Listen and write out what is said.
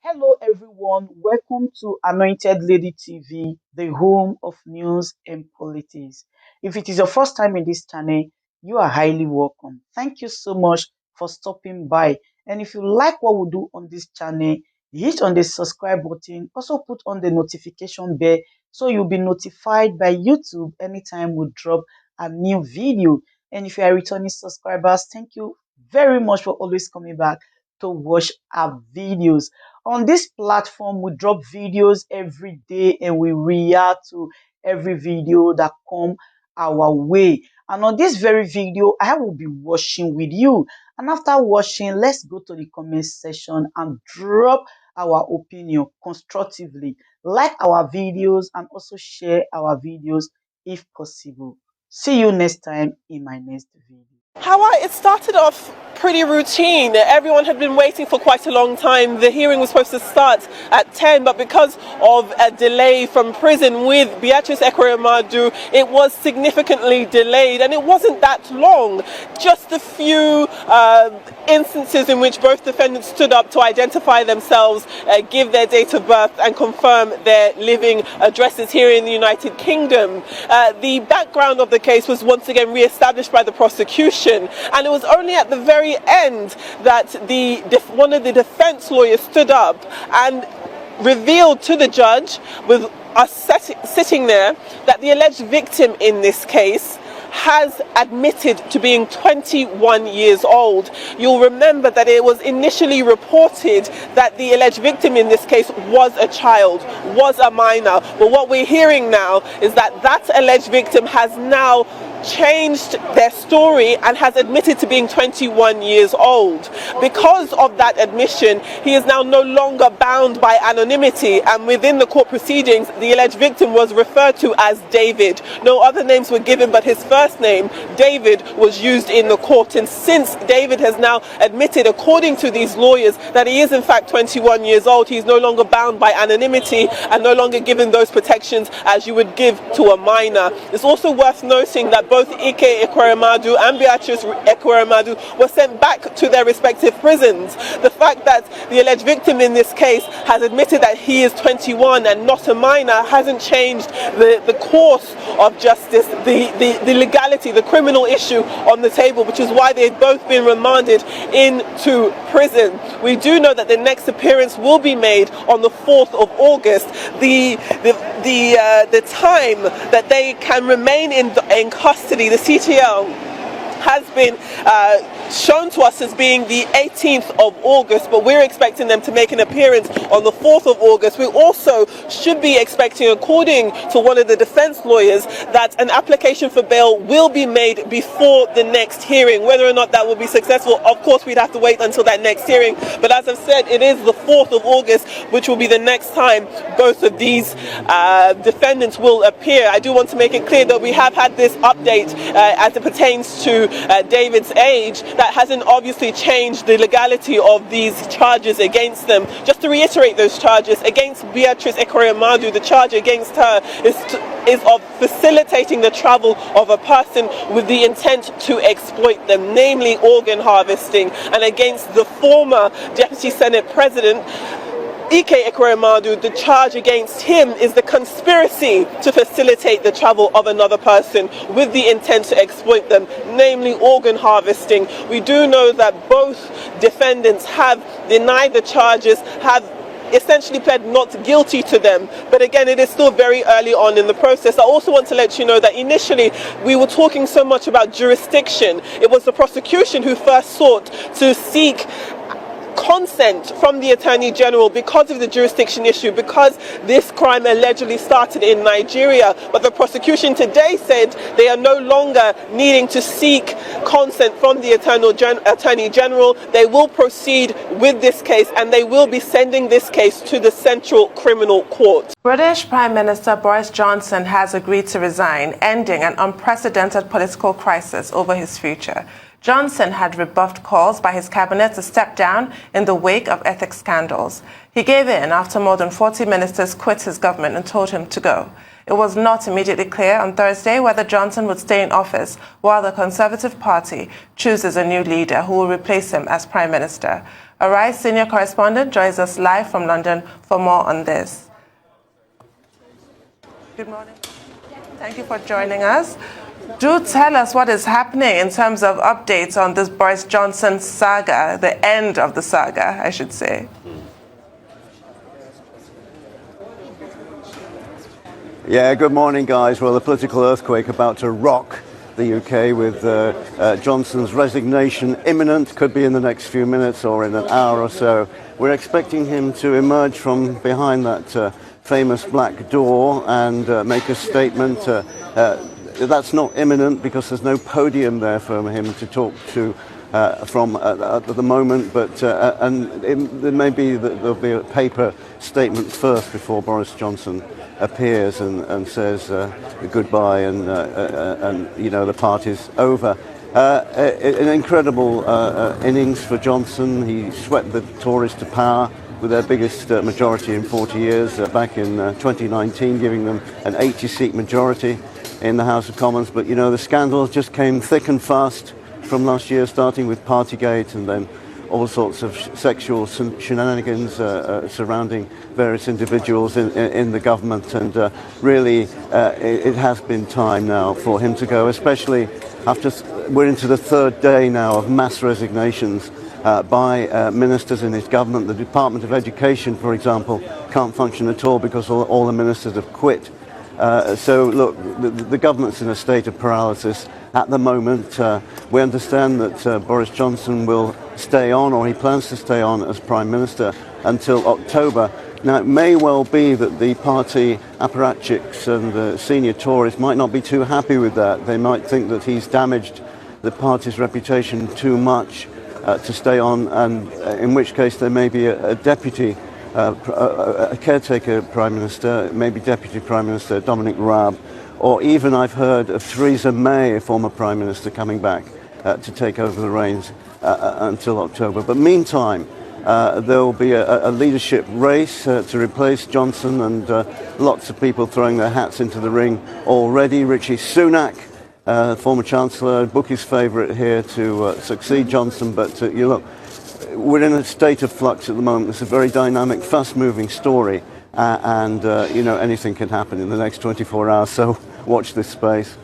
Hello, everyone. Welcome to Anointed Lady TV, the home of news and politics. If it is your first time in this channel, you are highly welcome. Thank you so much for stopping by. And if you like what we do on this channel, hit on the subscribe button. Also put on the notification bell so you'll be notified by YouTube anytime we drop a new video. And if you are returning subscribers, thank you very much for always coming back to watch our videos. On this platform, we drop videos every day and we react to every video that come our way. And on this very video, I will be watching with you. And after watching, let's go to the comment section and drop our opinion constructively. Like our videos and also share our videos if possible. See you next time in my next video. It started off pretty routine. Everyone had been waiting for quite a long time. The hearing was supposed to start at 10, but because of a delay from prison with Beatrice Ekweremadu, it was significantly delayed, and it wasn't that long. Just a few instances in which both defendants stood up to identify themselves, give their date of birth, and confirm their living addresses here in the United Kingdom. The background of the case was once again re-established by the prosecution, and it was only at the very end that one of the defense lawyers stood up and revealed to the judge, with us sitting there, that the alleged victim in this case has admitted to being 21 years old. You'll remember that it was initially reported that the alleged victim in this case was a child, was a minor. But what we're hearing now is that that alleged victim has now changed their story and has admitted to being 21 years old. Because of that admission, he is now no longer bound by anonymity, and within the court proceedings, the alleged victim was referred to as David. No other names were given, but his first name, David, was used in the court. And since David has now admitted, according to these lawyers, that he is in fact 21 years old, he is no longer bound by anonymity and no longer given those protections as you would give to a minor. It's also worth noting that both Ekweremadu and Beatrice Ekweremadu were sent back to their respective prisons. The fact that the alleged victim in this case has admitted that he is 21 and not a minor hasn't changed the course of justice, the legality, the criminal issue on the table, which is why they've both been remanded into prison. We do know that the next appearance will be made on the 4th of August. The time that they can remain in custody, the CTL, has been shown to us as being the 18th of August, but we're expecting them to make an appearance on the 4th of August. We also should be expecting, according to one of the defense lawyers, that an application for bail will be made before the next hearing. Whether or not that will be successful, of course, we'd have to wait until that next hearing. But as I've said, it is the 4th of August, which will be the next time both of these defendants will appear. I do want to make it clear that we have had this update as it pertains to David's age. That hasn't obviously changed the legality of these charges against them. Just to reiterate those charges, against Beatrice Ekweremadu, the charge against her is of facilitating the travel of a person with the intent to exploit them, namely organ harvesting. And against the former Deputy Senate President, Ekweremadu, the charge against him is the conspiracy to facilitate the travel of another person with the intent to exploit them, namely organ harvesting. We do know that both defendants have denied the charges, have essentially pled not guilty to them, but again, it is still very early on in the process. I also want to let you know that initially we were talking so much about jurisdiction. It was the prosecution who first sought to seek consent from the Attorney General because of the jurisdiction issue, because this crime allegedly started in Nigeria. But the prosecution today said they are no longer needing to seek consent from the Attorney General. They will proceed with this case, and they will be sending this case to the Central Criminal Court. British Prime Minister Boris Johnson has agreed to resign, ending an unprecedented political crisis over his future. Johnson had rebuffed calls by his cabinet to step down in the wake of ethics scandals. He gave in after more than 40 ministers quit his government and told him to go. It was not immediately clear on Thursday whether Johnson would stay in office while the Conservative Party chooses a new leader who will replace him as Prime Minister. Arise senior correspondent joins us live from London for more on this. Good morning. Thank you for joining us. Do tell us what is happening in terms of updates on this Boris Johnson saga, the end of the saga, I should say. Yeah, good morning, guys. Well, the political earthquake about to rock the UK with Johnson's resignation imminent, could be in the next few minutes or in an hour or so. We're expecting him to emerge from behind that famous black door and make a statement. That's not imminent because there's no podium there for him to talk to from at the moment, but there may be that there'll be a paper statement first before Boris Johnson appears and says goodbye and the party's over. An incredible innings for Johnson. He swept the Tories to power with their biggest majority in 40 years back in 2019, giving them an 80-seat majority in the House of Commons. But the scandals just came thick and fast from last year, starting with Partygate and then all sorts of sexual shenanigans surrounding various individuals in the government. And really, it has been time now for him to go, especially after we're into the third day now of mass resignations by ministers in his government. The Department of Education, for example, can't function at all because all the ministers have quit. So, look, the government's in a state of paralysis at the moment. We understand that Boris Johnson will stay on, or he plans to stay on as Prime Minister until October. Now, it may well be that the party apparatchiks and the senior Tories might not be too happy with that. They might think that he's damaged the party's reputation too much to stay on, and in which case there may be a deputy a caretaker Prime Minister, maybe Deputy Prime Minister Dominic Raab, or even I've heard of Theresa May, a former Prime Minister, coming back to take over the reins until October. But meantime, there will be a leadership race to replace Johnson, and lots of people throwing their hats into the ring already. Rishi Sunak, former Chancellor, bookie's favourite here to succeed Johnson, but you look, we're in a state of flux at the moment. It's a very dynamic, fast-moving story, and anything can happen in the next 24 hours, so watch this space.